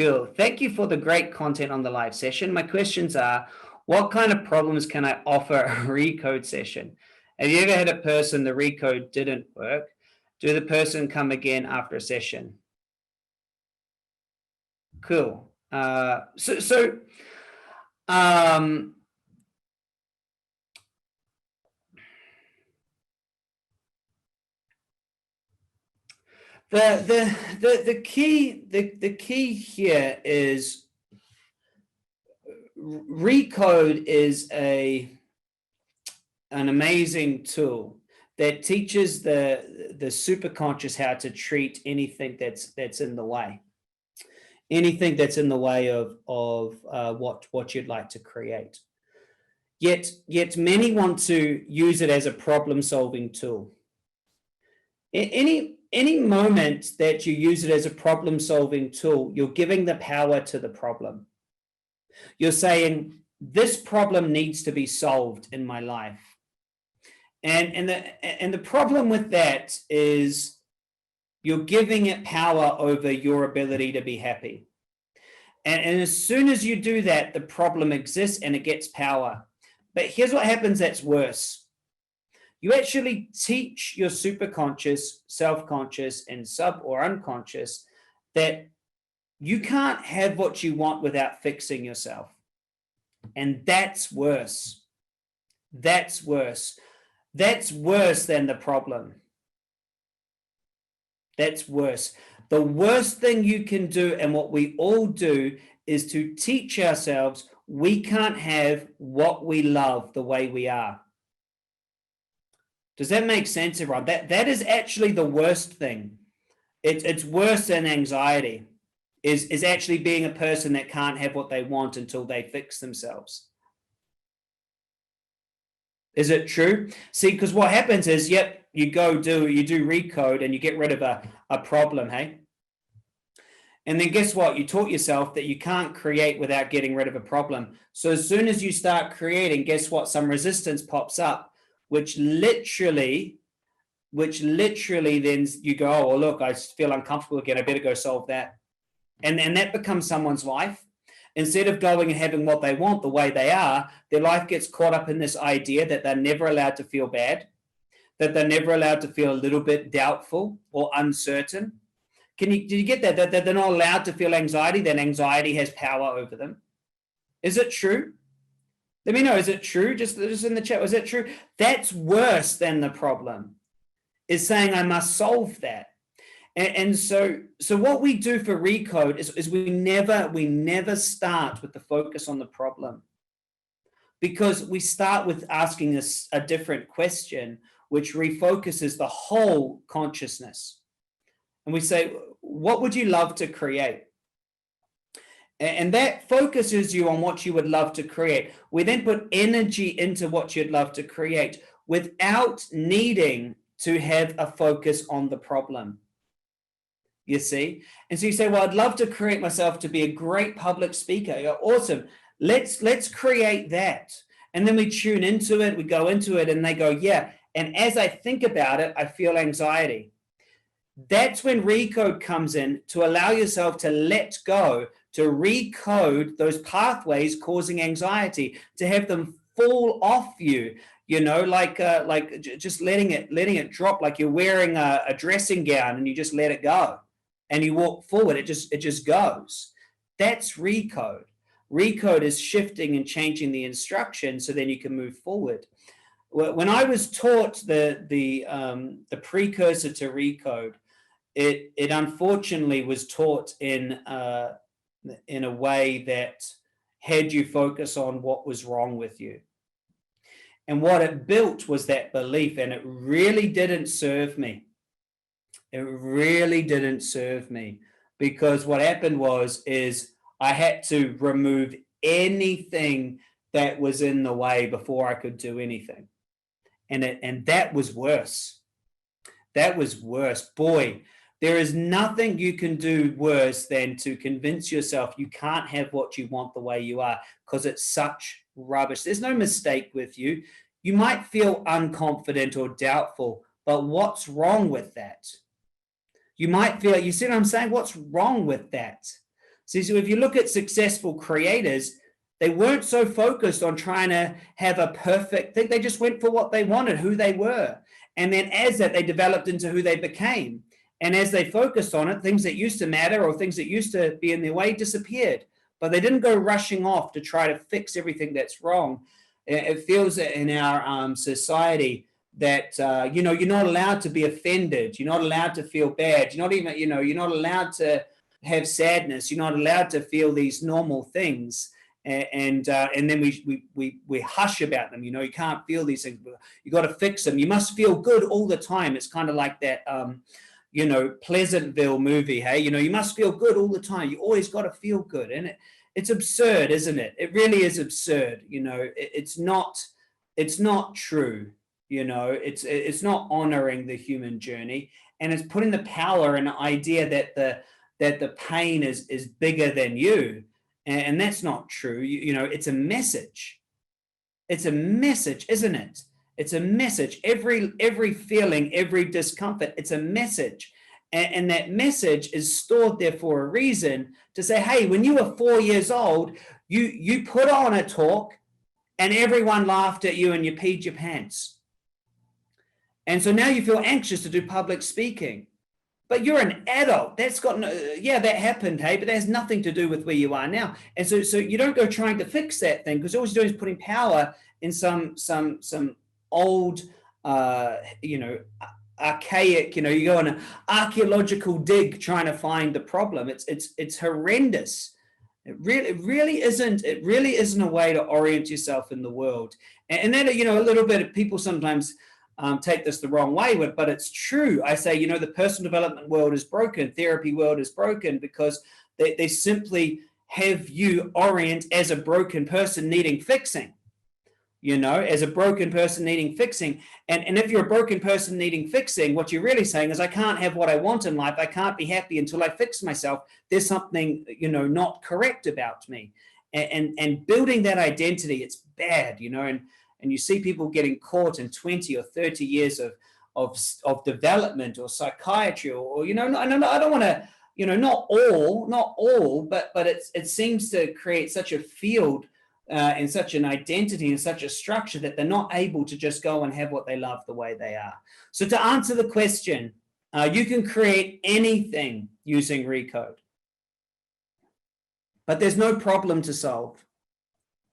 Cool. Thank you for the great content on the live session. My questions are, what kind of problems can I offer a Recode session? Have you ever had a person, the Recode didn't work? Do the person come again after a session? Cool. The key here is Recode is an amazing tool that teaches the superconscious how to treat anything that's in the way, anything that's in the way of what you'd like to create. Yet many want to use it as a problem-solving tool. Any moment that you use it as a problem-solving tool, you're giving the power to the problem. You're saying, this problem needs to be solved in my life. And the problem with that is you're giving it power over your ability to be happy. And as soon as you do that, the problem exists and it gets power. But here's what happens that's worse. You actually teach your superconscious, self-conscious, and sub or unconscious that you can't have what you want without fixing yourself. And that's worse. That's worse. That's worse than the problem. That's worse. The worst thing you can do, and what we all do, is to teach ourselves we can't have what we love the way we are. Does that make sense, everyone? That is actually the worst thing. It's worse than anxiety, is actually being a person that can't have what they want until they fix themselves. Is it true? See, because what happens is, yep, you do Recode and you get rid of a problem, hey? And then guess what? You taught yourself that you can't create without getting rid of a problem. So as soon as you start creating, guess what? Some resistance pops up, which literally then you go, oh, well, look, I feel uncomfortable again. I better go solve that. And that becomes someone's life. Instead of going and having what they want the way they are, their life gets caught up in this idea that they're never allowed to feel bad, that they're never allowed to feel a little bit doubtful or uncertain. Did you get that? That they're not allowed to feel anxiety, then anxiety has power over them. Is it true? Let me know, is it true? Just in the chat, is it true? That's worse than the problem, is saying I must solve that. And so what we do for Recode is we never start with the focus on the problem, because we start with asking us a different question, which refocuses the whole consciousness. And we say, what would you love to create? And that focuses you on what you would love to create. We then put energy into what you'd love to create without needing to have a focus on the problem. You see? And so you say, well, I'd love to create myself to be a great public speaker. You're awesome. Let's create that. And then we tune into it, we go into it, and they go, yeah. And as I think about it, I feel anxiety. That's when Recode comes in, to allow yourself to let go, to recode those pathways causing anxiety, to have them fall off you, you know, like just letting it drop, like you're wearing a dressing gown and you just let it go and you walk forward. It just goes. That's Recode. Recode is shifting and changing the instruction so then you can move forward. When I was taught the precursor to Recode, it unfortunately was taught in a way that had you focus on what was wrong with you. And what it built was that belief, and it really didn't serve me. It really didn't serve me, because what happened is I had to remove anything that was in the way before I could do anything. And that was worse. That was worse. Boy, there is nothing you can do worse than to convince yourself you can't have what you want the way you are, because it's such rubbish. There's no mistake with you. You might feel unconfident or doubtful, but what's wrong with that? You might feel, you see what I'm saying? What's wrong with that? See, so if you look at successful creators, they weren't so focused on trying to have a perfect thing. They just went for what they wanted, who they were. And then as that, they developed into who they became. And as they focused on it, things that used to matter or things that used to be in their way disappeared. But they didn't go rushing off to try to fix everything that's wrong. It feels in our society that, you know, you're not allowed to be offended. You're not allowed to feel bad. You're not even, you know, you're not allowed to have sadness. You're not allowed to feel these normal things. And then we hush about them. You know, you can't feel these things. You got to fix them. You must feel good all the time. It's kind of like that, you know, Pleasantville movie. Hey, you know, you must feel good all the time. You always got to feel good. And it's absurd, isn't it? It really is absurd. You know, it's not true. You know, it's not honoring the human journey, and it's putting the power in the idea that the pain is bigger than you. And that's not true. You know, it's a message. It's a message, isn't it? It's a message. Every feeling, every discomfort, it's a message. And that message is stored there for a reason, to say, hey, when you were 4 years old, you put on a talk and everyone laughed at you and you peed your pants. And so now you feel anxious to do public speaking. But you're an adult. That's got no, yeah, that happened, hey, but that has nothing to do with where you are now. And so you don't go trying to fix that thing, because all you're doing is putting power in some old, you know, archaic, you know, you go on an archaeological dig trying to find the problem. It's horrendous. It really isn't a way to orient yourself in the world. And then, you know, a little bit of people sometimes take this the wrong way, but it's true. I say, you know, the personal development world is broken, therapy world is broken, because they simply have you orient as a broken person needing fixing, you know, as a broken person needing fixing. And if you're a broken person needing fixing, what you're really saying is, I can't have what I want in life. I can't be happy until I fix myself. There's something, you know, not correct about me. And building that identity, it's bad, you know, and you see people getting caught in 20 or 30 years of development or psychiatry, or you know, I don't want to, you know, not all, but it seems to create such a field and such an identity and such a structure that they're not able to just go and have what they love the way they are. So to answer the question, you can create anything using Recode, but there's no problem to solve.